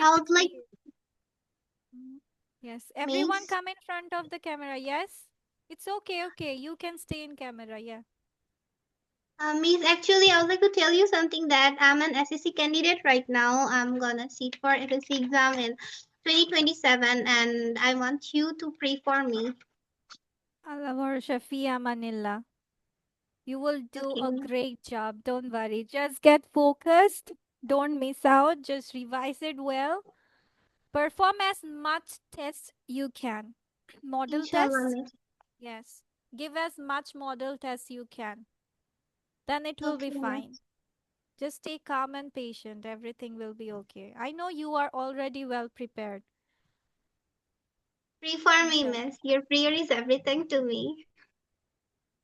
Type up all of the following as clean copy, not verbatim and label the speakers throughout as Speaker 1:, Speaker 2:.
Speaker 1: I would like,
Speaker 2: Yes, everyone
Speaker 1: Miss.
Speaker 2: come in front of the camera. Yes, it's okay. Okay, you can stay in camera. Yeah.
Speaker 1: Miss, actually, I would like to tell you something that I'm an SSC candidate right now. I'm gonna sit for SSC exam in 2027, and I want you to pray for me.
Speaker 2: Allah Bharosha, fi amanillah. You will do
Speaker 1: Okay,
Speaker 2: a
Speaker 1: Miss.
Speaker 2: great job. Don't worry. Just get focused. Don't miss out. Just revise it well. Perform as much tests you can. Model
Speaker 1: Inshallah,
Speaker 2: tests?
Speaker 1: Miss.
Speaker 2: Yes. Give as much model tests you can. Then it will be
Speaker 1: Okay,
Speaker 2: fine.
Speaker 1: Miss.
Speaker 2: Just stay calm and patient. Everything will be okay. I know you are already well prepared.
Speaker 1: Pray for me,
Speaker 2: Inshallah.
Speaker 1: Miss. Your prayer is everything to me.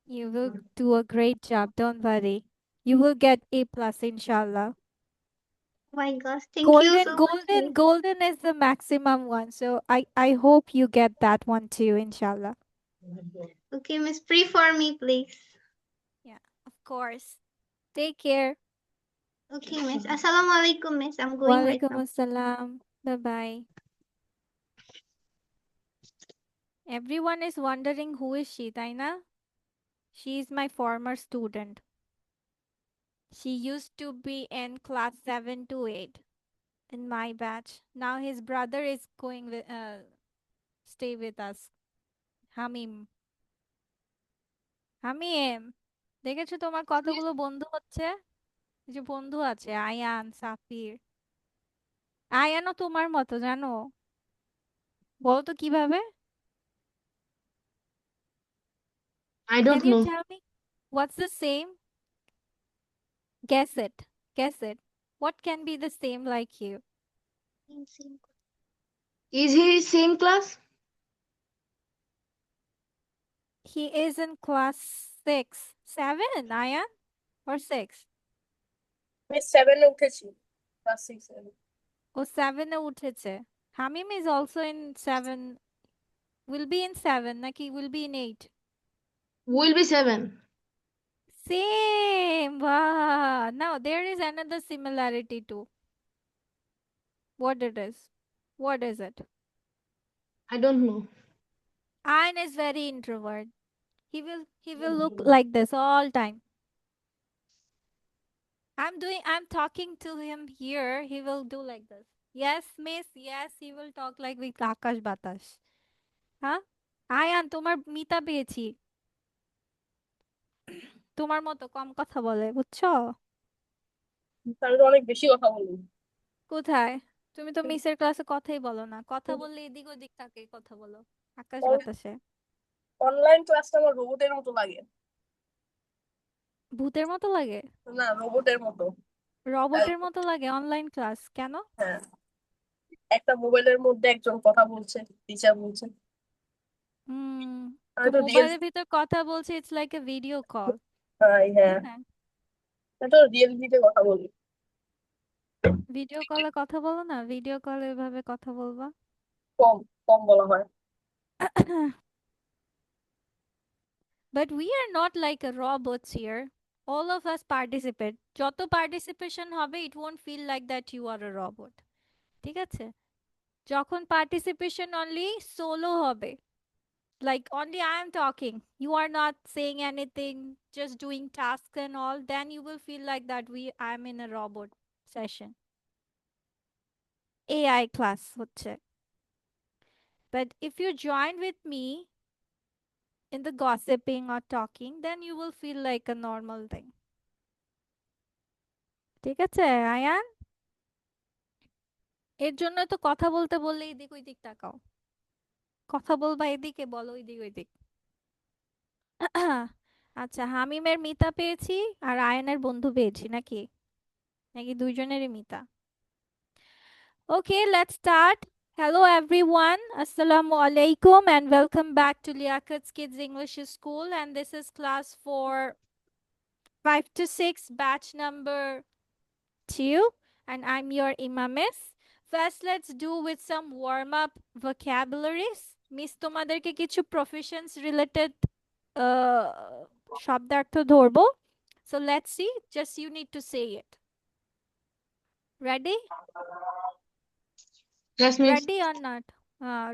Speaker 2: You will do a great job. Don't worry. You will get A plus, inshallah.
Speaker 1: Oh my gosh, thank you
Speaker 2: Golden,
Speaker 1: so much,
Speaker 2: golden,
Speaker 1: Miss.
Speaker 2: golden is the maximum one. So I hope you get that one too, inshallah.
Speaker 1: Okay, Miss, pray for me, please.
Speaker 2: Yeah, of course. Take care.
Speaker 1: Okay, Miss. Assalamualaikum, Miss. I'm going right
Speaker 2: Walaikum
Speaker 1: now.
Speaker 2: assalam. Bye bye. Everyone is wondering who is she, Taina? She is my former student. She used to be in class 7 to 8 in my batch. Now his brother is going with stay with us. Hamim. হামিম, দেখেছো তোমার কতগুলো বন্ধু হচ্ছে? এই যে বন্ধু আছে আয়ান, সাফির। আয়ানও তোমার মতো জানো? বলো তো কিভাবে?
Speaker 3: I
Speaker 2: Can
Speaker 3: don't
Speaker 2: you
Speaker 3: know.
Speaker 2: tell me? What's the same? Guess it. Guess it. What can be the same like you?
Speaker 3: Is he same class?
Speaker 2: He is in class 6. 7, Ayan? Or 6?
Speaker 4: আমি 7 এ উঠেছি class 6 এ।
Speaker 2: ও 7 এ উঠেছে। হামিম is also in 7. Will be in 7 নাকি will be in 8?
Speaker 3: Will be 7.
Speaker 2: Same. Wow. Now there is another similarity too. What it is? What is it?
Speaker 3: I don't know.
Speaker 2: Ayan is very introvert. He will look like this all time. I'm talking to him here. He will do like this. Yes, miss. Yes, he will talk like with Akash Batash. Huh? Ayaan তোমার মিতা পেয়েছি তোমার মতো কম কথা বলে বুঝছো
Speaker 4: আমি তো অনেক বেশি কথা বলি।
Speaker 2: কোথায় তুমি তো মিসের ক্লাসে কথাই বলো না কথা বললে এদিক ওদিক তাকে কথা বলো আকাশ বাতাসে
Speaker 4: অনলাইন ক্লাসটা আমার রোবটের মতো লাগে।
Speaker 2: ভূতের মতো লাগে
Speaker 4: না, রোবটের মতো।
Speaker 2: রবটের মতো লাগে অনলাইন ক্লাস কেন
Speaker 4: হ্যাঁ, একটা মোবাইলের মধ্যে একজন কথা বলছে, টিচার বলছে।
Speaker 2: হুম তো
Speaker 4: আমি তো রিয়েল,
Speaker 2: মোবাইলের ভিতর কথা বলছে it's like a video call
Speaker 4: হ্যাঁ,
Speaker 2: হ্যাঁ
Speaker 4: আমি তো রিয়েলিটিতে কথা বলি।
Speaker 2: ভিডিও কলে কথা বলো না ভিডিও কলে এভাবে কথা বলবা
Speaker 4: কম কম বলা হয়।
Speaker 2: But we are not like a robots here. All of us participate. যত participation হবে, it won't feel like that you are a robot. ঠিক আছে? যখন participation only solo হবে. Like only I am talking. You are not saying anything, just doing tasks and all. Then you will feel like that I am in a robot session. AI class হচ্ছে. But if you join with me in the gossiping or talking, then you will feel like a normal thing. ঠিক আছে আয়ান এর জন্য তো কথা বলতে বললে এদিক ওইদিক তাকাও কথা বলবা এদিকে বলো ওইদিক ওইদিক আচ্ছা হামিমের মিতা পেয়েছি আর আয়নের বন্ধু পেয়েছি নাকি নাকি দুইজনেরই Mita Okay, let's start. Hello everyone. Assalamu alaikum and welcome back to Liakat's Kids English School and this is class for 5 to 6 batch number 2 and I'm your imamis. First, let's do with some warm-up vocabularies. Miss তোমাদেরকে কিছু professions related শব্দার্থ ধরবো. So let's see. Just you need to say it. Ready?
Speaker 3: Yes, miss.
Speaker 2: Ready or not?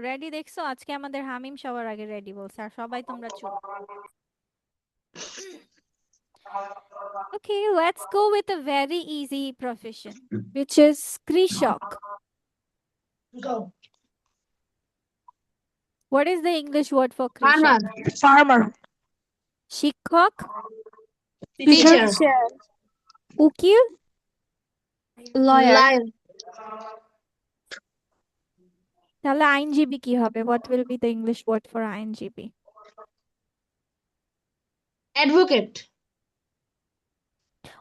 Speaker 2: Ready দেখছো? আজকে আমাদের হামিম সবার আগে ready বলছে আর সবাই তোমরা চুপ। Okay, let's go with a very easy profession, which is Krishak. What is the English word for
Speaker 3: Farmer.
Speaker 2: Krishak?
Speaker 5: Farmer.
Speaker 2: Shikhak,
Speaker 3: Teacher.
Speaker 2: Ukil,
Speaker 5: Lawyer.
Speaker 3: Liar.
Speaker 2: তাহলে আইনজীবী কি হবে? What will be the English word for আইনজীবী?
Speaker 3: Advocate.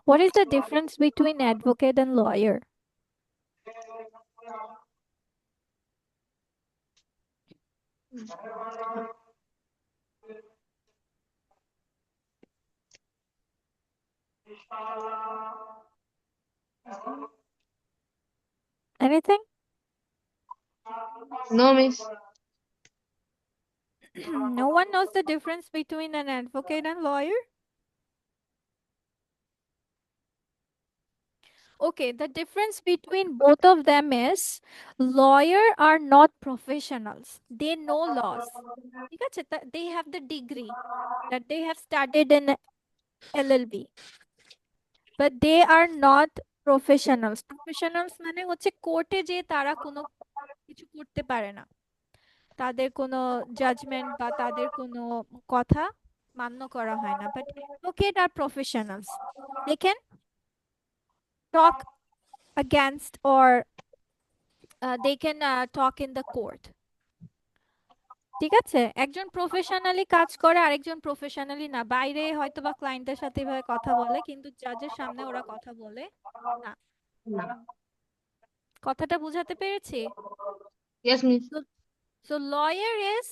Speaker 2: What is the difference between advocate and lawyer? Anything?
Speaker 3: No, miss.
Speaker 2: No one knows the difference between an advocate and lawyer? Okay, the difference between both of them is lawyer are not professionals. They know laws. ঠিক আছে? They have the degree that they have studied in LLB. But they are not professionals. Professionals মানে হচ্ছে কোর্টে যে তারা কোনো কিছু করতে পারে না। তাদের কোনো জাজমেন্ট বা তাদের কোনো কথা মান্য করা হয় না। But advocate are professionals. They can talk against or they can talk in the court. ঠিক আছে? একজন প্রফেশনালি কাজ করে আরেকজন প্রফেশনালি না। বাইরে হয়তো বা ক্লায়েন্টের সাথে এভাবে কথা বলে কিন্তু জাজের সামনে ওরা কথা বলে না। কথাটা বুঝাতে পেরেছি?
Speaker 3: Yes, miss.
Speaker 2: So lawyer is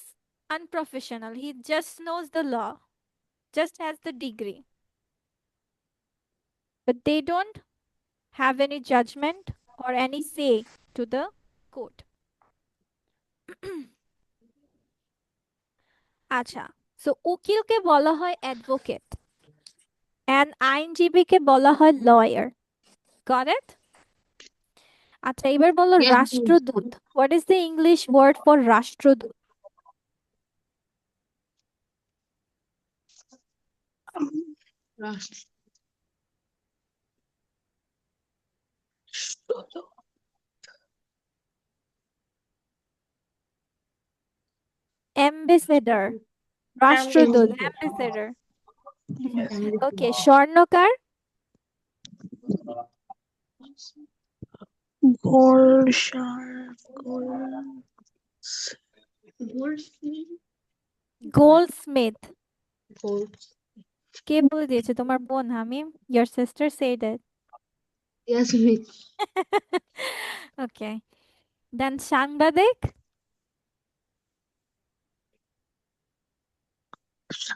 Speaker 2: unprofessional. He just knows the law, just has the degree. But they don't have any judgment or any say to the court. আচ্ছা, so উকিলকে বলা হয় advocate and আইনজীবীকে বলা হয় lawyer. Got it? আচ্ছা, এবার বলো
Speaker 3: Yes, miss.
Speaker 2: রাষ্ট্রদূত. What is the English word for রাষ্ট্রদূত?
Speaker 3: Rashtra.
Speaker 2: Ambassador. রাষ্ট্রদূত, ambassador. Okay, স্বর্ণকার. Goldsmith. কে বলে দিয়েছে? তোমার বোন হামিম? Your sister said it.
Speaker 3: Yes, miss.
Speaker 2: Okay. Then সাংবাদিক.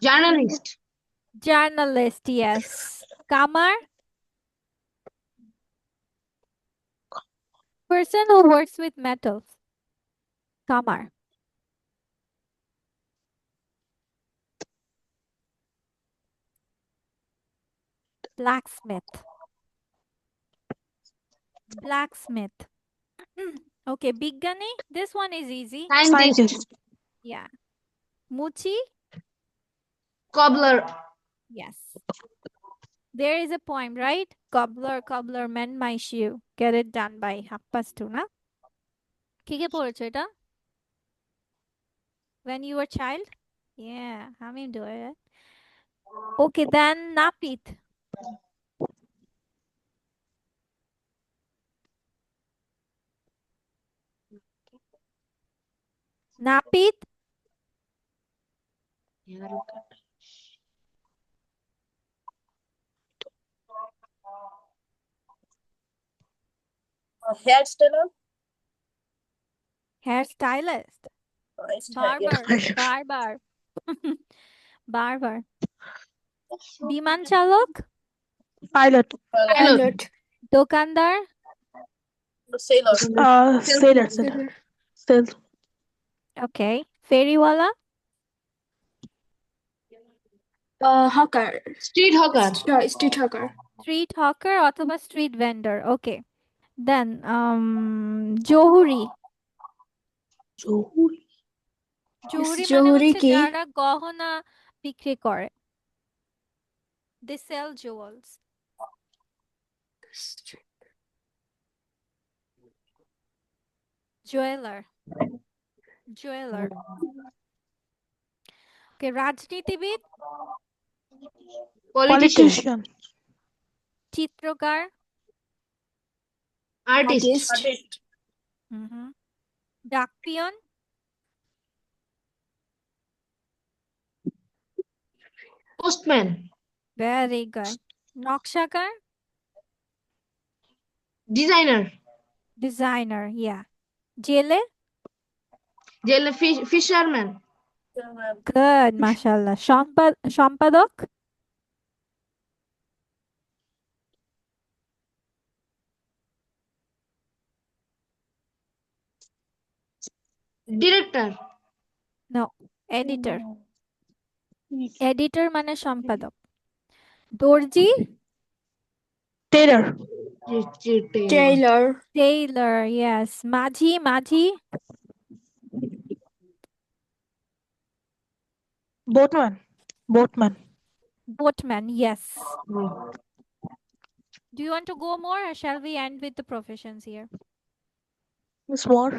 Speaker 3: Journalist.
Speaker 2: Journalist, yes. Kamar. Person who works with metals. Kamar. Blacksmith. Blacksmith. Okay, বিজ্ঞানী. This one is easy.
Speaker 3: Scientist.
Speaker 2: Yeah. Muchi.
Speaker 3: Cobbler.
Speaker 2: Yes. There is a poem, right? Cobbler, cobbler, mend my shoe. Get it done by 2:30, না? কে কে পড়েছো এটা? When you were child? Yeah, আমি do it. Okay, then নাপিত. নাপিত.
Speaker 4: Hair styler,
Speaker 2: Hair stylist. Barber. Barber. বিমান চালক.
Speaker 5: Pilot.
Speaker 3: Pilot.
Speaker 2: দোকানদার.
Speaker 4: Sailor,
Speaker 5: Sailor.
Speaker 2: Okay. ফেরিওয়ালা.
Speaker 5: Hawker.
Speaker 3: Street hawker.
Speaker 5: Street hawker.
Speaker 2: Street hawker অথবা street vendor. Okay. Then জহুরি. জহুরি মানে
Speaker 5: জহুরি
Speaker 2: হচ্ছে
Speaker 5: কি?
Speaker 2: যারা গহনা বিক্রি করে। They sell jewels. Jeweler. Jeweler. Okay, রাজনীতিবিদ,
Speaker 3: Politician.
Speaker 2: চিত্রকার,
Speaker 3: Artist.
Speaker 4: Artist.
Speaker 2: ডাকপিয়ন,
Speaker 3: Postman.
Speaker 2: very good. নকশাকার,
Speaker 3: Designer.
Speaker 2: Designer, yeah. জেলে,
Speaker 3: Fisherman.
Speaker 2: good, মাশাআল্লাহ। সম্পাদক,
Speaker 3: Director.
Speaker 2: no, editor. এডিটর মানে সম্পাদক। দর্জি,
Speaker 5: Tailor.
Speaker 3: Tailor.
Speaker 5: Tailor.
Speaker 2: Taylor, yes. Majhi,
Speaker 5: Boatman.
Speaker 2: boatman, yes. Do you want to go more or shall we end with the professions here?
Speaker 5: Miss War.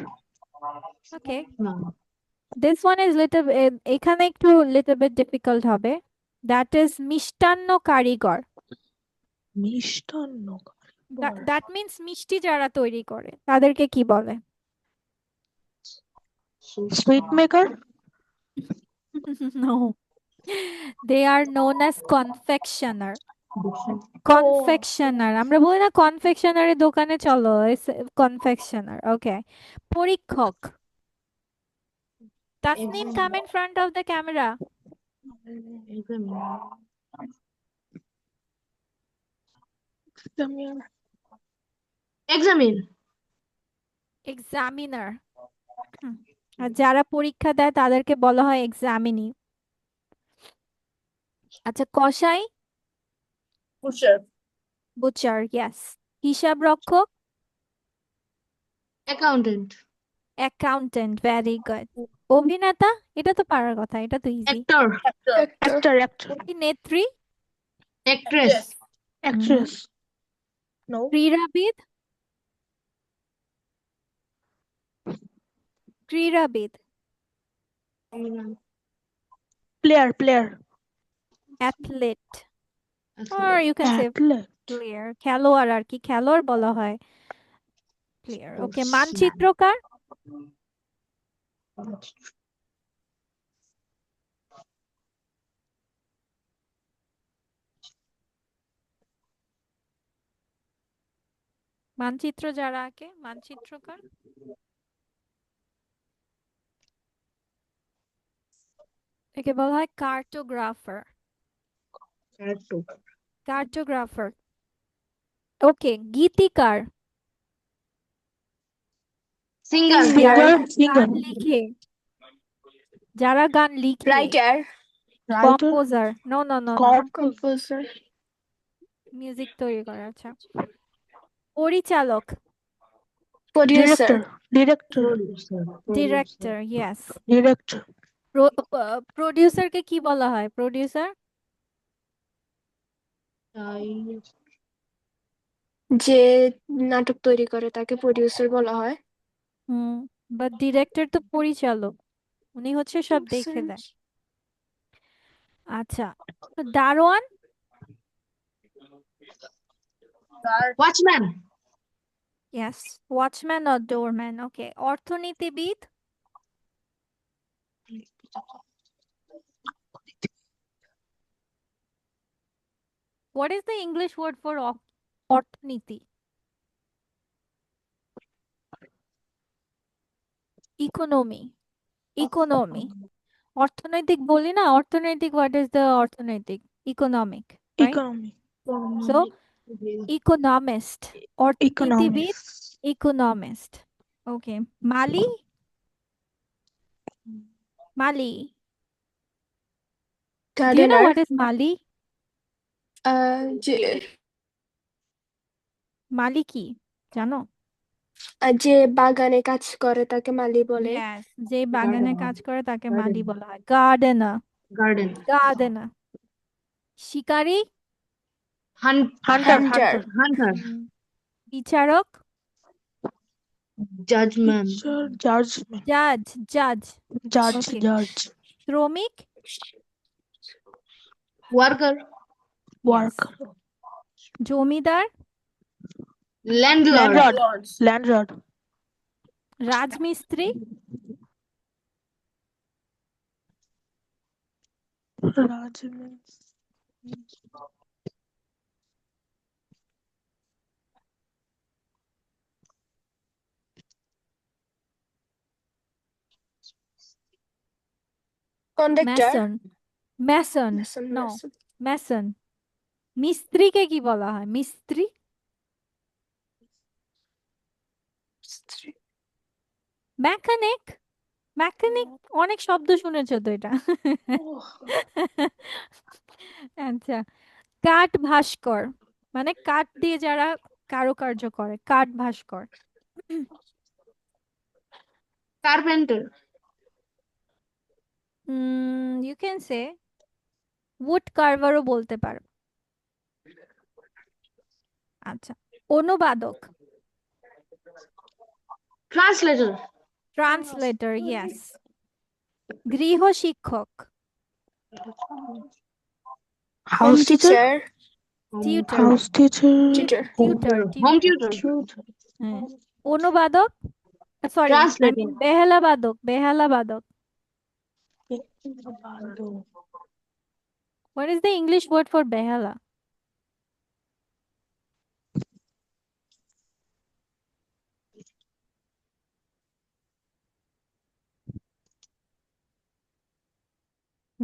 Speaker 2: Okay,
Speaker 3: No.
Speaker 2: this one is এখানে একটু little bit difficult হবে. That is মিষ্টান্ন কারিগর।
Speaker 5: মিষ্টান্ন
Speaker 2: That means মিষ্টি যারা তৈরি করে তাদেরকে কি বলে?
Speaker 5: Sweet maker.
Speaker 2: No, they are known as confectioner. Confectioner, আমরা বলি না কনফেকশনারের দোকানে চলো, কনফেকশনার। ওকে, পরীক্ষক। Tasnim,
Speaker 3: Examiner.
Speaker 2: come in front of the camera.
Speaker 3: Examine.
Speaker 2: Examiner. আর যারা পরীক্ষা দেয় তাদেরকে বলা হয় এক্সামিনি। আচ্ছা, কসাই,
Speaker 4: Butcher.
Speaker 2: Butcher, yes. হিসাব রক্ষক,
Speaker 3: Accountant.
Speaker 2: Accountant, very good. অভিনেতা, এটা তো পারার কথা, এটা তো ইজি।
Speaker 3: Actor.
Speaker 4: Actor.
Speaker 5: Actor.
Speaker 2: নেত্রী,
Speaker 3: Actress.
Speaker 5: Actress. No.
Speaker 2: ক্রীড়াবিদ, ক্রীড়াবিদ,
Speaker 5: Player.
Speaker 2: Athlete, or you can say
Speaker 5: Athlete.
Speaker 2: Player, খেলোয়াড় আর কি, খেলোয়াড় বলা হয় প্লেয়ার। ওকে, মানচিত্রকার, মানচিত্র যারা আঁকে, মানচিত্রকার। একে বলা হয় কার্টোগ্রাফার। কার্টোগ্রাফার। ওকে, গীতিকার,
Speaker 3: Singer.
Speaker 2: গান লিখে, যারা গান লিখে।
Speaker 5: Writer.
Speaker 2: Composer, no no no,
Speaker 5: Composer.
Speaker 2: Music তৈরি করে। আচ্ছা, পরিচালক,
Speaker 5: Producer. Director.
Speaker 2: Director, yes.
Speaker 5: Director.
Speaker 2: প্রডিউসারকে কি বলা হয়? প্রডিউসার,
Speaker 5: যে নাটক তৈরি করে তাকে প্রডিউসার বলা হয়।
Speaker 2: বাট ডিরেক্টর তো পরিচালক, উনি হচ্ছে সব দেখে দেয়। আচ্ছা, তো দারোয়ান,
Speaker 3: Watchman.
Speaker 2: Yes, watchman or doorman. Okay, অর্থনীতিবিদ, what is the English word for অর্থনীতি? ইকোনমি, অর্থনৈতিক বলি না, অর্থনৈতিক, what is the অর্থনৈতিক? Economic, right?
Speaker 5: Economy.
Speaker 2: So economist, অর্থনীতিবিদ, ইকোনমিস্ট। ওকে, মালি, do you know
Speaker 5: Gardener.
Speaker 2: what is মালি?
Speaker 5: যে
Speaker 2: মালি কি জানো?
Speaker 5: আর যে বাগানে কাজ করে তাকে মালি বলে।
Speaker 2: Yes, যে বাগানে
Speaker 3: Garden.
Speaker 2: কাজ করে তাকে মালি
Speaker 3: Garden.
Speaker 2: বলা হয়। Gardener,
Speaker 3: Garden.
Speaker 2: গার্ডেনার। শিকারী,
Speaker 3: Hunter.
Speaker 5: Hunter.
Speaker 3: Hunter.
Speaker 2: বিচারক,
Speaker 3: Judgment.
Speaker 6: Judgment.
Speaker 2: জাজ, জাজ।
Speaker 6: Judge.
Speaker 2: Okay.
Speaker 6: Judge.
Speaker 2: শ্রমিক,
Speaker 3: Worker.
Speaker 6: Worker.
Speaker 2: জমিদার,
Speaker 3: Landlord.
Speaker 6: Landlord.
Speaker 4: Lords.
Speaker 6: Landlord.
Speaker 2: রাজমিস্ত্রি,
Speaker 6: Rajman.
Speaker 5: Conductor.
Speaker 2: Mason, mason,
Speaker 5: Mason,
Speaker 2: no,
Speaker 5: mason.
Speaker 2: Mason. মিস্ত্রিকে কি বলা হয়? মিস্ত্রি, মেকানিক, মেকানিক অনেক শব্দ শুনেছো তো এটা। আচ্ছা, কাঠ ভাস্কর মানে কাঠ দিয়ে যারা কারুকার্য করে, কাঠ ভাস্কর।
Speaker 3: Carpenter.
Speaker 2: You can say wood কার্ভারও বলতে পারো। আচ্ছা, অনুবাদক,
Speaker 3: Translator.
Speaker 2: Translator, yes. গৃহ শিক্ষক,
Speaker 6: House teacher.
Speaker 5: Teacher.
Speaker 2: Tutor,
Speaker 6: House teacher.
Speaker 5: Tutor.
Speaker 2: Tutor,
Speaker 3: Home tutor.
Speaker 2: হ্যাঁ। অনুবাদক, সরি,
Speaker 3: Translator.
Speaker 2: বেহালা বাদক, বেহালা বাদক। What is the English word for behala?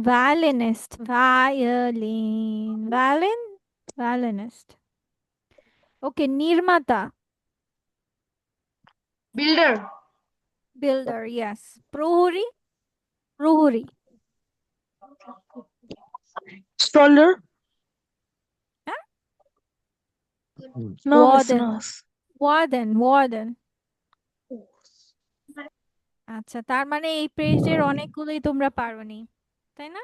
Speaker 2: Violinist, violin, violin, violinist. Okay, nirmata,
Speaker 3: Builder.
Speaker 2: builder, yes. Prohuri, prohuri.
Speaker 6: Stroller.
Speaker 2: Huh?
Speaker 6: No, Miss
Speaker 2: Warden,
Speaker 6: Nurse.
Speaker 2: warden, warden. আচ্ছা, তার মানে এই পেজের অনেকগুলোই তোমরা পারোনি, তাই না?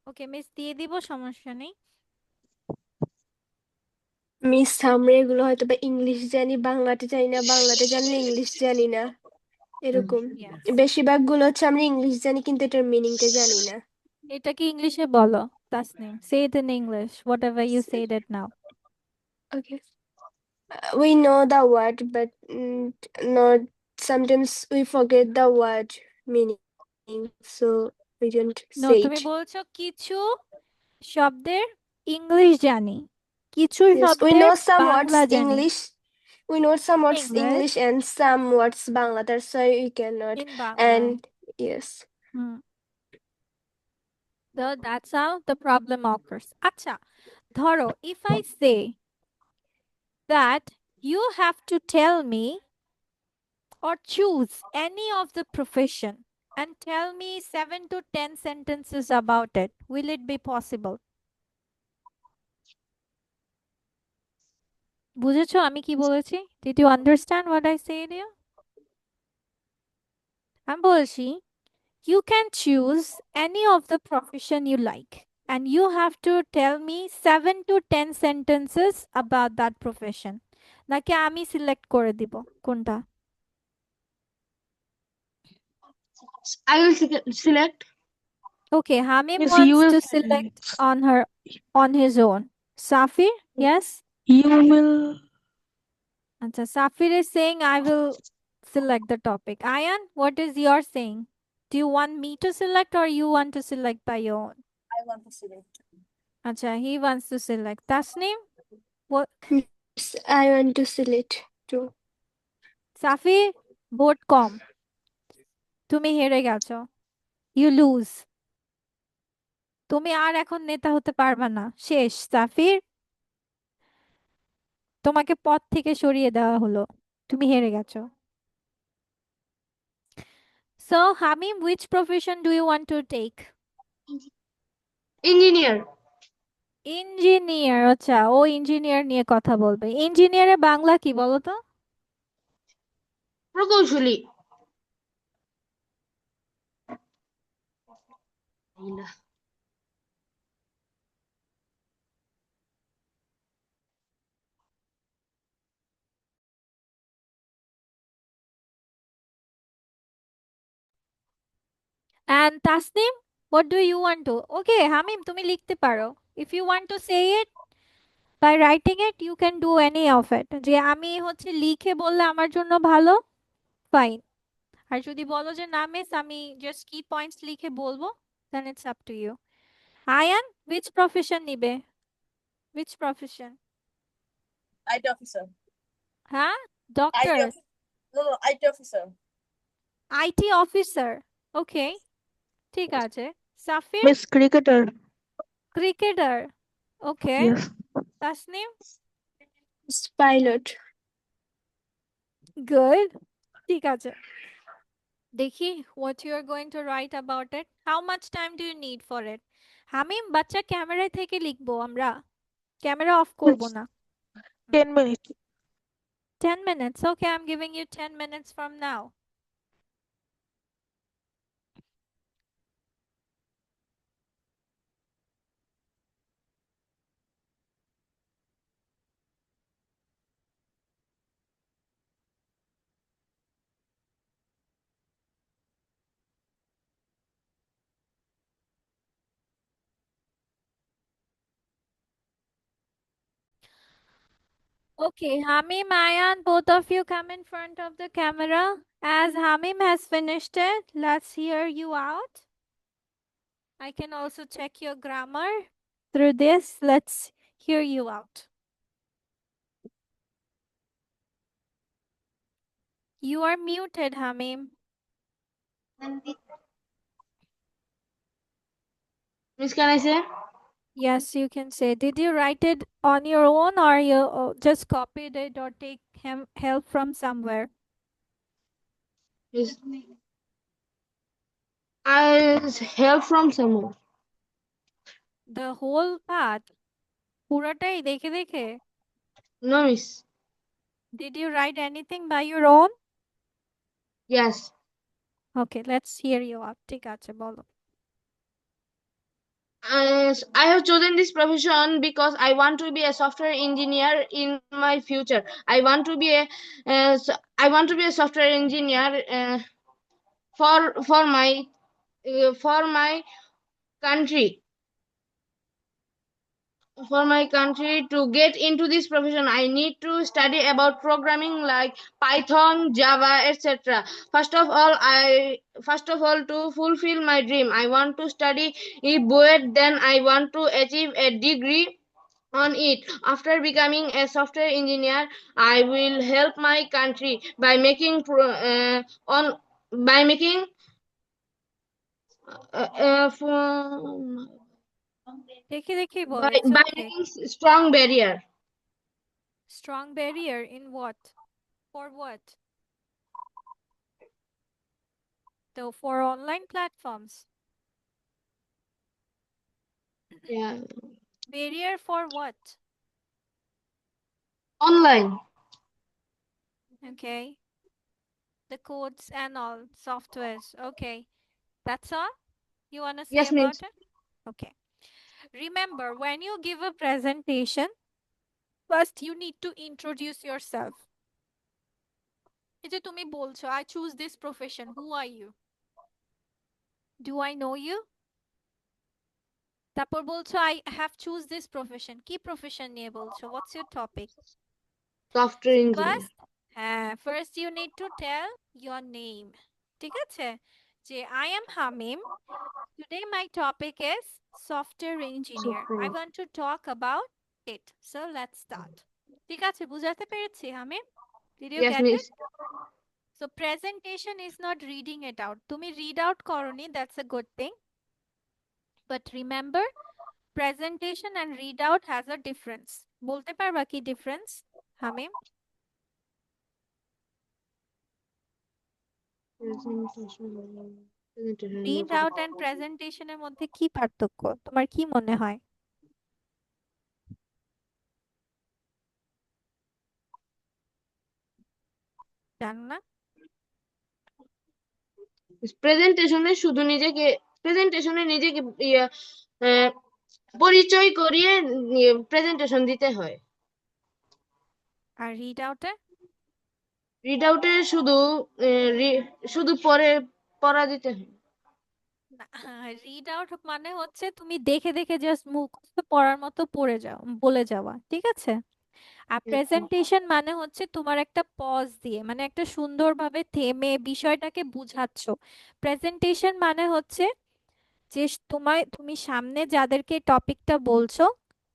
Speaker 2: ওকে, মিস দিয়ে দিব, সমস্যা নেই।
Speaker 5: মিস আমরা এগুলো হয়তো বা ইংলিশ জানি, বাংলাতে জানি না, বাংলাতে জানলে ইংলিশ জানি না, এরকম।
Speaker 2: Yes.
Speaker 5: বেশিরভাগ গুলো হচ্ছে আমরা ইংলিশ জানি কিন্তু এটার মিনিংটা জানি না।
Speaker 2: এটা কি ইংলিশে বলো Tasnim? Say it in English, whatever you said it now.
Speaker 5: Okay. We know the word, but not sometimes we forget the word meaning, so we don't
Speaker 2: No,
Speaker 5: say
Speaker 2: তুমি
Speaker 5: it.
Speaker 2: বলছো কিছু শব্দের ইংলিশ জানি, কিছু
Speaker 5: Yes, we
Speaker 2: শব্দের
Speaker 5: know some words
Speaker 2: Bangla জানি।
Speaker 5: English. We know some words
Speaker 2: English
Speaker 5: English and some words Bangla. That's why we cannot.
Speaker 2: in Bangla.
Speaker 5: And yes,
Speaker 2: That's how the problem occurs. আচ্ছা, ধরো if I say that you have to tell me or choose any of the profession and tell me 7 to 10 sentences about it, will it be possible? বুঝেছো আমি কি বলেছি? Did you understand what I said here? আমি বলছি you can choose any of the profession you like and you have to tell me 7 to 10 sentences about that profession. নাকি আমি select করে দিব কোনটা?
Speaker 3: I will select.
Speaker 2: Okay, Hamim
Speaker 6: Yes, you
Speaker 2: wants
Speaker 6: will
Speaker 2: to select on his own. Safir, yes?
Speaker 6: You will.
Speaker 2: Acha, Safir is saying I will select the topic. Ayan, what is your saying? Do you want me to select or you want to select by your own?
Speaker 4: I want to select.
Speaker 2: Acha, he wants to select. Tasneem, what?
Speaker 5: yes, I want to select too.
Speaker 2: Safir, vote কম, তুমি হেরে গেছো, you lose. তুমি আর এখন নেতা হতে পারবা না, শেষ। সাফির, তোমাকে পদ থেকে সরিয়ে দেওয়া হলো, তুমি হেরে গেছো। So, Hamim, which profession do you want to take?
Speaker 3: Engineer.
Speaker 2: Engineer. আচ্ছা, ও ইঞ্জিনিয়ার নিয়ে কথা বলবে। ইঞ্জিনিয়ারের বাংলা কি বলো তো?
Speaker 3: প্রকৌশলী।
Speaker 2: And Tasnim, what do you want to? Okay, Hamim, তুমি লিখতে পারো. If you want to say it by writing it, you can do any of it. যে আমি হচ্ছে লিখে বললে আমার জন্য ভালো, fine. আর যদি বলো যে না মিস আমি just key points লিখে বলবো, then it's up to you. Ayan, which profession নিবে? Which profession?
Speaker 4: IT officer.
Speaker 2: হ্যাঁ?
Speaker 4: IT
Speaker 2: Doctor,
Speaker 4: officer. No, IT officer.
Speaker 2: IT officer. Okay, ঠিক আছে. Safir,
Speaker 6: Miss Cricketer.
Speaker 2: cricketer. Okay.
Speaker 6: Yes.
Speaker 2: Tasnim,
Speaker 5: Pilot.
Speaker 2: good. ঠিক আছে. দেখি what you are going to write about it. How much time do you need for it? হামিম বাচ্চা ক্যামেরায় থেকে লিখবো আমরা, ক্যামেরা অফ করব না.
Speaker 6: 10 minutes.
Speaker 2: 10 minutes. Okay, I'm giving you 10 minutes from now. Okay, Hamim, Ayan, both of you come in front of the camera. As Hamim has finished it, let's hear you out. I can also check your grammar through this. Let's hear you out. You are muted, Hamim.
Speaker 3: Miss, can I say?
Speaker 2: Yes, you can say. Did you write it on your own or you just copied it or take help from somewhere?
Speaker 3: Miss, I help from someone.
Speaker 2: The whole path? পুরাটাই দেখে দেখে?
Speaker 3: No, miss.
Speaker 2: Did you write anything by your own?
Speaker 3: Yes.
Speaker 2: Okay, let's hear you out. ঠিক আছে, বলো.
Speaker 3: I have chosen this profession because I want to be a software engineer in my future. I want to be a software engineer for my country. For my country to get into this profession, I need to study about programming like Python, Java, etc. First of all, to fulfill my dream, I want to study BUET. Then I want to achieve a degree on it. After becoming a software engineer, I will help my country by making
Speaker 2: দেখে দেখে বলো.
Speaker 3: by,
Speaker 2: It's
Speaker 3: by
Speaker 2: okay.
Speaker 3: making strong barrier.
Speaker 2: Strong barrier in what? For what? So for online platforms.
Speaker 3: Yeah.
Speaker 2: Barrier for what?
Speaker 3: Online.
Speaker 2: Okay. The codes and all softwares. Okay. That's all you want to say
Speaker 3: Yes,
Speaker 2: about
Speaker 3: miss.
Speaker 2: it? Okay. Remember, when you give a presentation, first you need to introduce yourself. এই যে তুমি বলছো, I choose this profession. Who are you? Do I know you? তারপর বলছো I have choose this profession. কি profession নিয়ে বলছো? What's your topic?
Speaker 3: Software engineer.
Speaker 2: First you need to tell your name. ঠিক আছে? যে I am Hamim. Today my topic is software engineer. I want to talk about it. So let's start. ঠিক আছে, বুঝাতে পেরেছি হামিম? Did you
Speaker 3: Yes,
Speaker 2: get
Speaker 3: miss.
Speaker 2: it? So presentation is not reading it out. তুমি read out করনি, that's a good thing. But remember, presentation and read out has a difference. বলতে পারবা কি difference, Hamim? Read out and presentation এর মধ্যে কি পার্থক্য তোমার কি মনে হয়? জানো না?
Speaker 3: প্রেজেন্টেশনে নিজেকে আহ, পরিচয় করিয়ে প্রেজেন্টেশন দিতে হয়।
Speaker 2: আর রিড আউটে?
Speaker 3: রিড আউটে শুধু পড়া দিতে হয়।
Speaker 2: রিড আউট মানে হচ্ছে তুমি দেখে দেখে জাস্ট মুখস্থ পড়ার মতো পড়ে যাও, বলে যাওয়া, ঠিক আছে? আর প্রেজেন্টেশন মানে হচ্ছে তোমার একটা পজ দিয়ে, মানে একটা সুন্দরভাবে থেমে বিষয়টাকে বুঝাচ্ছ। প্রেজেন্টেশন মানে হচ্ছে যে তুমি সামনে যাদেরকে টপিকটা বলছো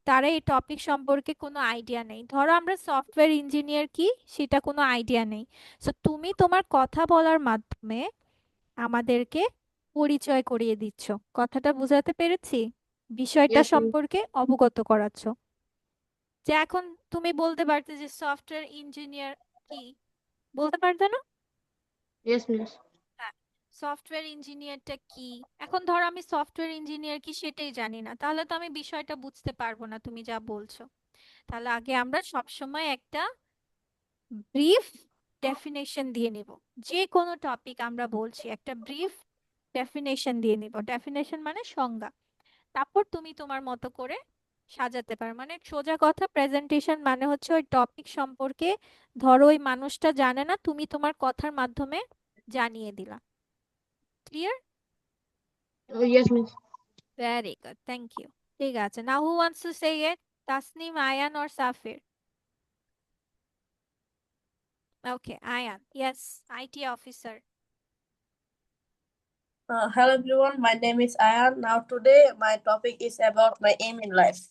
Speaker 2: তারা এই টপিক সম্পর্কে কোনো আইডিয়া নেই। ধরো আমরা সফটওয়্যার ইঞ্জিনিয়ার কি সেটা কোনো আইডিয়া নেই, সো তুমি তোমার কথা বলার মাধ্যমে আমাদেরকে পরিচয় করিয়ে দিচ্ছ। কথাটা বুঝাতে পেরেছি? বিষয়টা
Speaker 3: Yes, miss.
Speaker 2: সম্পর্কে অবগত করাচ্ছ। যে এখন তুমি বলতে পারতে যে সফটওয়্যার ইঞ্জিনিয়ার কি, বলতে পারতে না?
Speaker 3: Yes, miss.
Speaker 2: হ্যাঁ, সফটওয়্যার ইঞ্জিনিয়ারটা কি। এখন ধরো আমি সফটওয়্যার ইঞ্জিনিয়ার কি সেটাই জানি না, তাহলে তো আমি বিষয়টা বুঝতে পারবো না তুমি যা বলছো। তাহলে আগে আমরা সবসময় একটা ব্রিফ ডেফিনেশন দিয়ে নিব। যে কোনো টপিক আমরা বলছি একটা ব্রিফ ডেফিনেশন দিয়ে নিব। ডেফিনেশন মানে সংজ্ঞা। তারপর তুমি তোমার মতো করে সাজাতে পারো। মানে সোজা কথা, প্রেজেন্টেশন মানে হচ্ছে ওই টপিক সম্পর্কে, ধরো ওই মানুষটা জানে না, তুমি তোমার কথার মাধ্যমে জানিয়ে দিলা। Clear?
Speaker 3: Yes, miss.
Speaker 2: Very good, thank you. ঠিক আছে, now who wants to say it? Tasnim, Ayan or Safir? Okay, Ayan. Yes, IT officer.
Speaker 4: Hello everyone, my name is Ayan. Now today my topic is about my aim in life.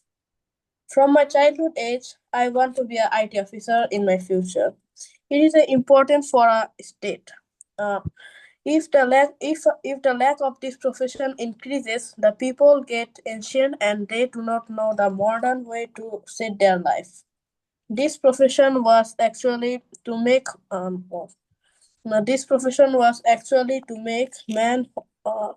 Speaker 4: From my childhood age, I want to be an IT officer in my future. It is important for a state. Uh, if the lack of this profession increases, the people get ancient and they do not know the modern way to set their life. This profession was actually to make now, this profession was actually to make man uh,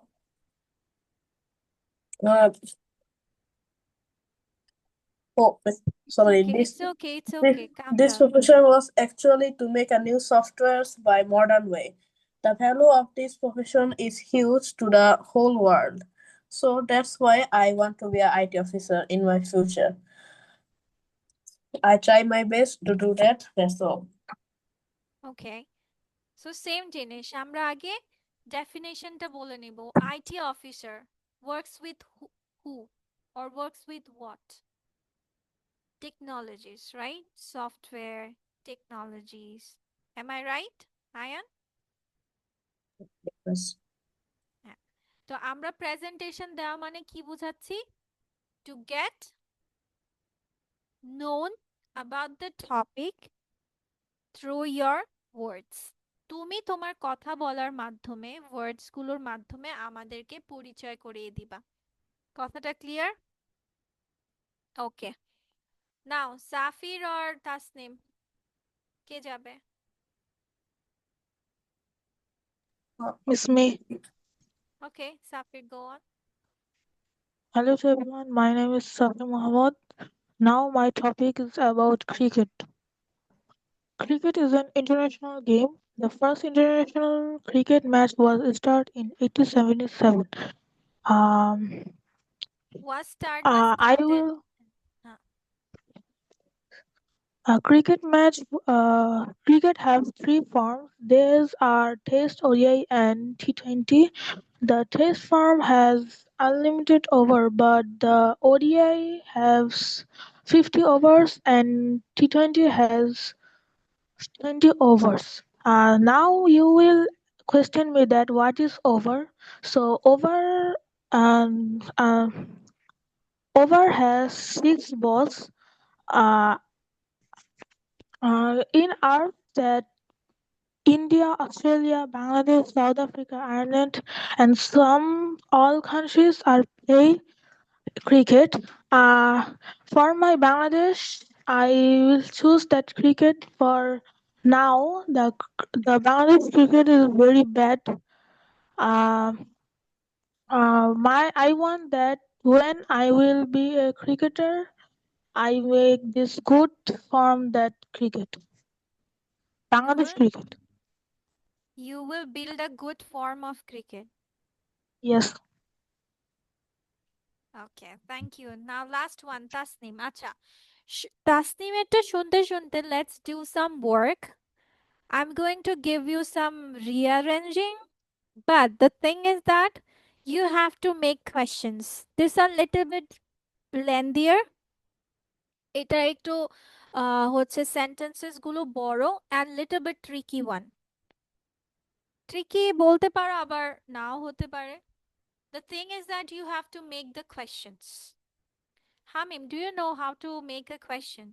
Speaker 4: oh, sorry,
Speaker 2: It's okay, it's
Speaker 4: this
Speaker 2: okay. Calm
Speaker 4: this
Speaker 2: down.
Speaker 4: profession was actually to make a new softwares by modern way. The value of this profession is huge to the whole world. So that's why I want to be an IT officer in my future. I try my best to do that. That's all.
Speaker 2: Okay, so same জিনিস আমরা আগে ডেফিনেশনটা বলে নিব। IT officer works with who or works with what? Technologies, right? Software, technologies. Am I right, Ayan?
Speaker 4: Yes.
Speaker 2: হ্যাঁ, তো আমরা presentation দেওয়া মানে কি বুঝাচ্ছি? To get known about the topic through your words. তুমি তোমার কথা বলার মাধ্যমে, ওয়ার্ডস গুলোর মাধ্যমে আমাদেরকে পরিচয় করিয়ে দিবা। কথাটা ক্লিয়ার? ওকে, নাও সাফির আর তাসনিম, কে যাবে?
Speaker 6: Miss me.
Speaker 2: Okay, Safir, go on.
Speaker 6: Hello to everyone. My name is Safi Mohammed. Now my topic is about cricket. Cricket is an international game. The first international cricket match was started in 1877. Um,
Speaker 2: Was start না
Speaker 6: I
Speaker 2: started?
Speaker 6: will
Speaker 2: হ্যাঁ,
Speaker 6: a cricket match. Cricket has three forms. These are Test, ODI, and T20. The Test form has unlimited over, but the ODI has 50 overs and T20 has 20 overs. Now you will question me that what is over? So um, uh, over has six balls. Uh, in our that India, Australia, Bangladesh, South Africa, Ireland, and some all countries are play cricket. For my Bangladesh, I will choose that cricket for now. The Bangladesh cricket is very bad. Uh, I want that when I will be a cricketer, I make this good from that cricket. Bangladesh
Speaker 2: your
Speaker 6: cricket.
Speaker 2: You will build a good form of cricket.
Speaker 6: Yes.
Speaker 2: Okay, thank you. Now last one, Tasnim. আচ্ছা, Tasnimerটা শুনতে শুনতে let's do some work. I'm going to give you some rearranging, but the thing is that you have to make questions. These are little bit lengthier. এটা একটু হচ্ছে sentences গুলো বড় and little bit tricky one. Tricky বলতে পারো আবার নাও হতে পারে. The thing is that you have to make the questions. Hamim, do you know how to make a question?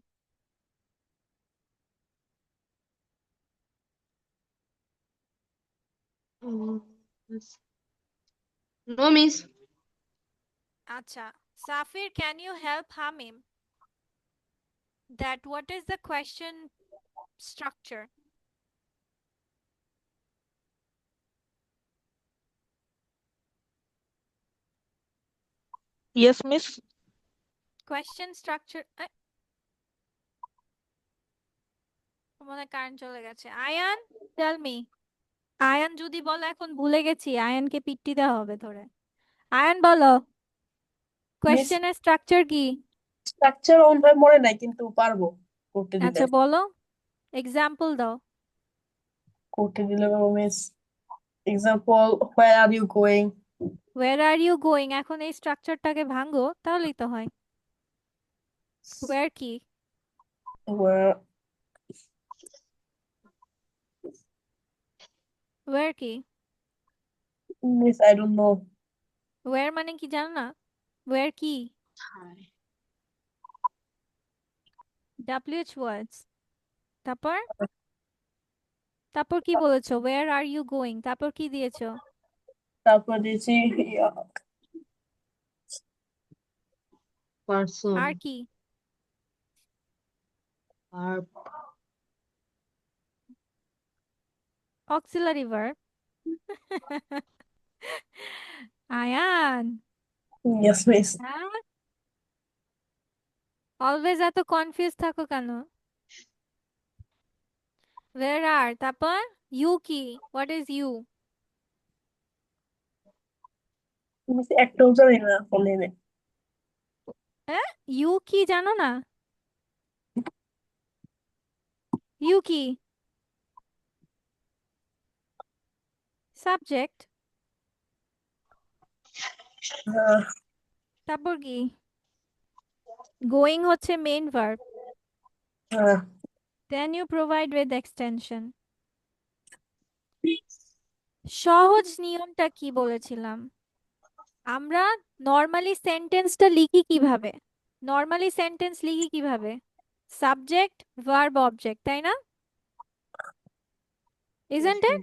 Speaker 3: Yes. No, miss.
Speaker 2: Acha. Safir, can you help Hamim? That what is the question structure?
Speaker 6: Yes, miss.
Speaker 2: Question structure. মনে current চলে গেছে। Ayaan, tell me. Ayaan যদি বলে এখন ভুলে গেছি, আয়ানকে পিট্টি দেওয়া হবে ধরে। আয়ান বলো, কোয়েশ্চেনের স্ট্রাকচার কি?
Speaker 4: স্ট্রাকচার ওইভাবে মনে নাই কিন্তু পারবো করতে দিলে।
Speaker 2: আচ্ছা বলো, এক্সাম্পল দাও।
Speaker 4: করতে দিলে miss, example where are you going?
Speaker 2: Where are you going? এখন এই স্ট্রাকচারটাকে ভাঙো তাহলেই তো হয়। Where কি?
Speaker 4: Where
Speaker 2: Where কি?
Speaker 4: miss I don't know.
Speaker 2: Where মানে কি জানো না? Where কি? WH words. তারপর? তারপর কি বলেছো? Where are you going? তারপর কি দিয়েছো?
Speaker 4: তারপর দিয়েছি
Speaker 3: Person.
Speaker 2: আর কি?
Speaker 3: Verb.
Speaker 2: Auxiliary verb. Ayaan,
Speaker 4: yes miss.
Speaker 2: হ্যাঁ? অলওয়েজ এত কনফিউজ থাকো কেন? Where are? তারপর? You কি? What is you?
Speaker 4: মিস একটাও জানি না ফোনে।
Speaker 2: হ্যাঁ? You কি জানো না? You কি? Subject. তারপর কি? Going হচ্ছে main verb. Then you provide with extension. সহজ নিয়মটা কি বলেছিলাম? আমরা নরমালি সেন্টেন্সটা লিখি কিভাবে? নরমালি সেন্টেন্স লিখি কিভাবে? সাবজেক্ট, ভার্ব, অবজেক্ট, তাই না? Isn't it?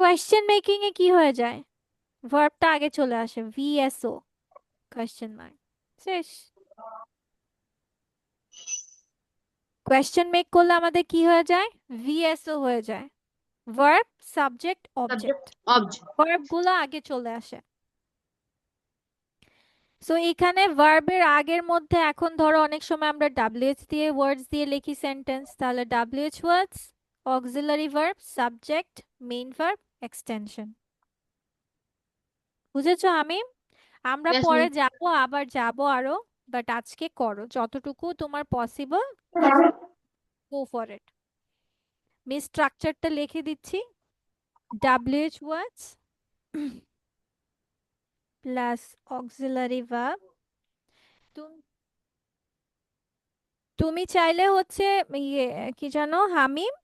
Speaker 2: কোয়েশ্চেন মেকিং এ কি হয়ে যায়? ভার্বটা আগে চলে আসে, VSO, কোয়েশ্চেন মার্ক, শেষ। কোয়েশ্চেন মেক করলে আমাদের কি হয়ে যায়? VSO হয়ে যায়, ভার্ব, সাবজেক্ট, অবজেক্ট। ভার্ব গুলো আগে চলে আসে। সো এখানে ভার্বের আগের মধ্যে এখন ধরো অনেক সময় আমরা WH দিয়ে ওয়ার্ডস দিয়ে লিখি সেন্টেন্স, তাহলে WH words, auxiliary verb, subject, main verb, extension. বুঝেছো আমি? আমরা
Speaker 3: Yes,
Speaker 2: পরে
Speaker 3: miss.
Speaker 2: যাব, আবার যাব আরো, বাট আজকে করো যতটুকু তোমার পসিবল, গো ফর ইট। আমি স্ট্রাকচারটা লিখে দিচ্ছি। WH ওয়ার্ডস প্লাস অক্সিলারি ভার্ব। তুমি চাইলে হচ্ছে ইয়ে কি জানো হামিম,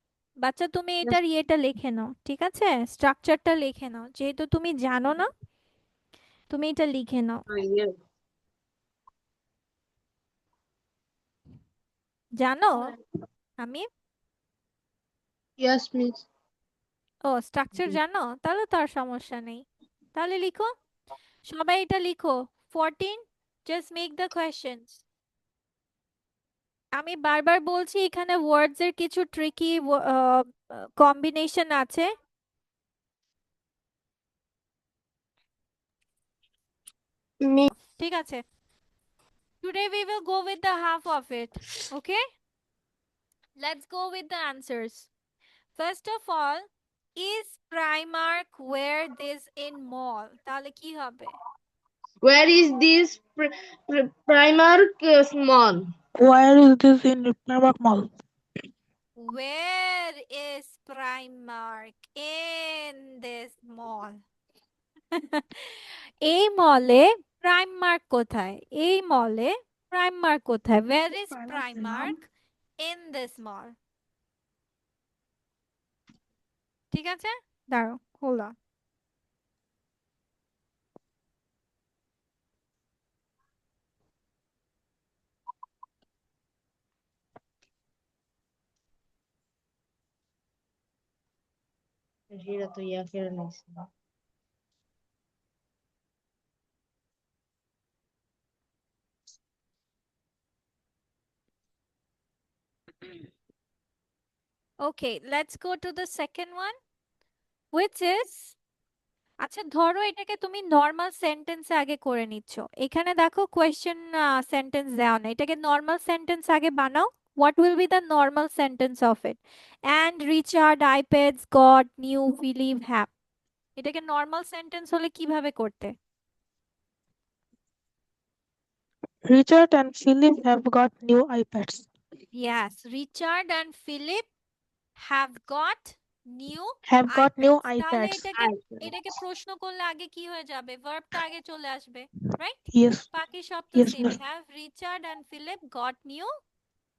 Speaker 2: বাচ্চা তুমি এটার ইয়েটা লিখে নাও, ঠিক আছে? স্ট্রাকচারটা লিখে নাও, যেহেতু তুমি জানো না, তুমি এটা লিখে নাও।
Speaker 3: Yes.
Speaker 2: জানো হামিম?
Speaker 3: Yes, miss.
Speaker 2: ও স্ট্রাকচার জানো, তাহলে তো আর সমস্যা নেই। তাহলে লিখো, সবাই এটা লিখো। 14, জাস্ট মেক দ্য কোয়েশ্চেনস। আমি বারবার বলছি এখানে ওয়ার্ডস এর কিছু ট্রিকি কম্বিনেশন আছে। ঠিক আছে, today we will go with the half of it. Okay, let's go with the answers. First of all, is Primark where this in mall? তাহলে কি হবে?
Speaker 3: Where is this Primark mall?
Speaker 6: Where is this in Primark Mall?
Speaker 2: Where is Primark in this mall? এই মলে Primark কোথায়? এই মলে Primark কোথায়? Where is Primark in this mall? ঠিক আছে? দাঁড়াও, hold on.
Speaker 3: সেটা তো ইয়া কেড়ে নিয়েছে।
Speaker 2: Okay, let's go to the second one, which is আচ্ছা ধরো এটাকে তুমি নর্মাল সেন্টেন্সে আগে করে নিচ্ছ। এখানে দেখো কোয়েশ্চেন সেন্টেন্স দেওয়া নেই, এটাকে নর্মাল সেন্টেন্স আগে বানাও। What will be the normal sentence of it? And Richard iPads got new Philip have. এটাকে নর্মাল সেন্টেন্স হলে কিভাবে করতে?
Speaker 6: Richard and Philip have got new iPads.
Speaker 2: Yes, Richard and Philip have got new
Speaker 6: Have got new
Speaker 2: iPads. তাহলে
Speaker 6: iPads.
Speaker 2: এটাকে প্রশ্ন করলে আগে কি হয়ে যাবে? ভার্বটা আগে চলে আসবে, রাইট?
Speaker 6: Yes.
Speaker 2: বাকি সব তো
Speaker 6: Yes,
Speaker 2: same.
Speaker 6: miss.
Speaker 2: Have Richard and Philip got new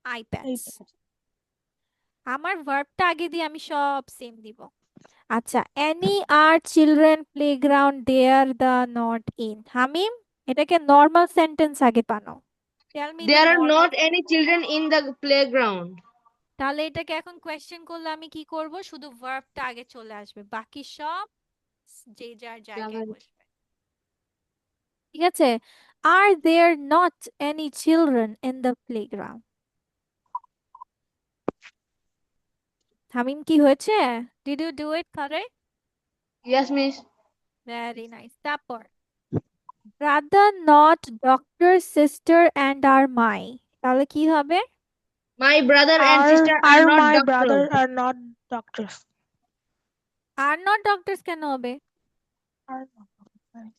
Speaker 2: iPads. আমার ভার্বটা আগে দিয়ে আমি সব সেম দিব। আচ্ছা, any are children playground there the not in. হামিম, এটাকে নরমাল সেন্টেন্স আগে বানাও। Tell me the
Speaker 3: There are
Speaker 2: normal.
Speaker 3: not any children in the playground.
Speaker 2: তাহলে এটাকে এখন কোয়েশ্চেন করলে আমি কি করব? শুধু ভার্বটা আগে চলে আসবে, বাকি সব যে যার জায়গায় বসবে। ঠিক আছে? Are there not any children in the playground? হামিম কি হয়েছে? Did you do it correct?
Speaker 3: Yes, miss.
Speaker 2: Very nice. তারপর brother not doctor sister and are my. তাহলে কি হবে?
Speaker 3: My brother and sister are not
Speaker 6: my
Speaker 3: doctors.
Speaker 6: brother are not doctors.
Speaker 2: Are not doctors কেন হবে?
Speaker 6: Are not doctors.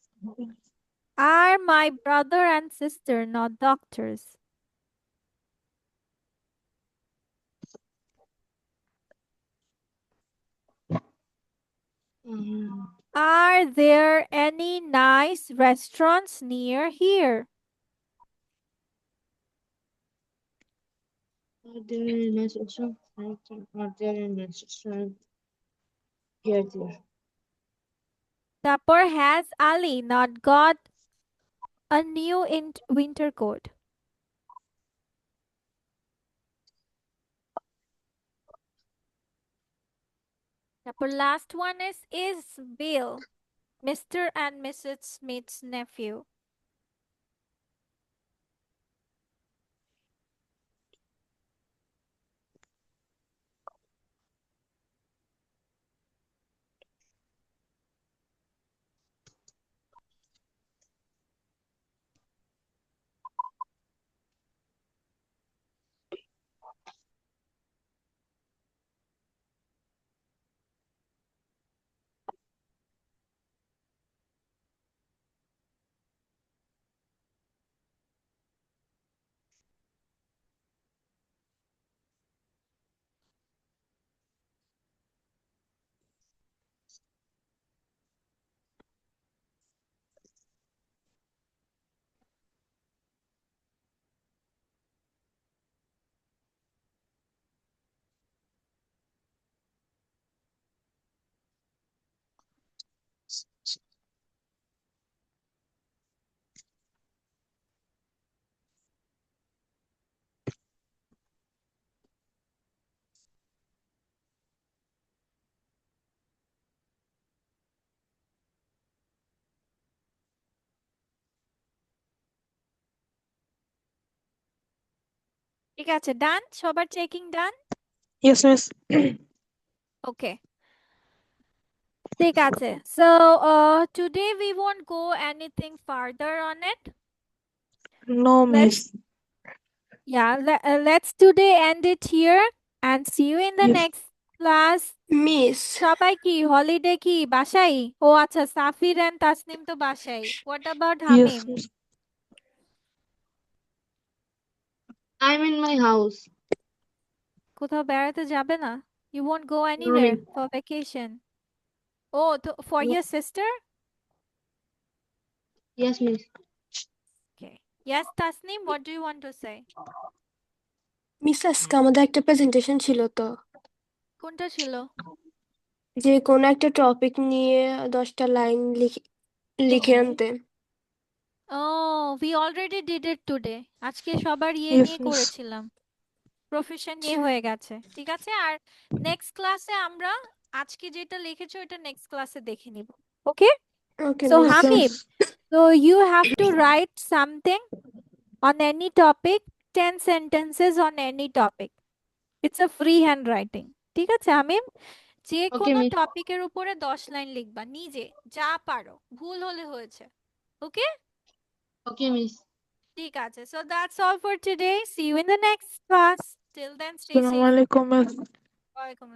Speaker 2: Are my brother and sister not doctors? Are there any nice restaurants near here?
Speaker 3: Are there any nice restaurants? Are there any nice restaurants? Here, there.
Speaker 2: তারপর has Ali not got a new winter coat? তারপর last one is Bill Mr. and Mrs. Smith's nephew? ঠিক আছে, ডান? সবার checking ডান?
Speaker 6: Yes, miss.
Speaker 2: Okay. ঠিক আছে। So today we won't go anything further on it.
Speaker 6: No, miss.
Speaker 2: Yeah, let's today end it here and see you in the
Speaker 6: Yes.
Speaker 2: next class
Speaker 5: Miss,
Speaker 2: সবাই কি holiday কি বাসায়? ও আচ্ছা, সাফির and Tasnim তো বাসায়। What about
Speaker 6: Yes,
Speaker 2: Hamim?
Speaker 6: miss.
Speaker 3: I'm in my house.
Speaker 2: কোথাও বেড়াতে যাবে না? You won't go
Speaker 3: No,
Speaker 2: anywhere
Speaker 3: miss.
Speaker 2: for vacation? Oh, for
Speaker 3: No.
Speaker 2: your sister?
Speaker 3: Yes, miss.
Speaker 2: Okay. Yes, Tasneem, what do you want to say?
Speaker 5: Miss আজকে আমাদের একটা presentation ছিল তো,
Speaker 2: কোনটা ছিল?
Speaker 5: যে কোনো একটা টপিক নিয়ে 10টা লাইন লিখে আনতে।
Speaker 2: Oh, we already did it today. আজকে সবার ইয়ে
Speaker 6: Yes,
Speaker 2: নিয়ে
Speaker 6: miss.
Speaker 2: করেছিলাম, প্রফেশন নিয়ে হয়ে গেছে। ঠিক আছে, আর নেক্সট ক্লাসে আমরা আজকে যেটা লিখেছো এটা নেক্সট ক্লাসে দেখে নিব। ওকে?
Speaker 5: ওকে
Speaker 2: So
Speaker 5: miss.
Speaker 6: Okay,
Speaker 2: Hamid,
Speaker 6: miss.
Speaker 2: so you have to write something on any topic, 10 sentences on any topic. It's a free handwriting. ঠিক আছে হামিম? যে
Speaker 3: Okay,
Speaker 2: কোনো
Speaker 3: miss.
Speaker 2: টপিকের উপরে 10 লাইন লিখবা, নিজে যা পারো, ভুল হলে হয়েছে। ওকে?
Speaker 3: Okay, miss.
Speaker 2: ঠিক আছে, so that's all for today. See you in the next class. Till then, stay safe.
Speaker 6: Assalamualaikum, miss.
Speaker 2: ওয়ালাইকুম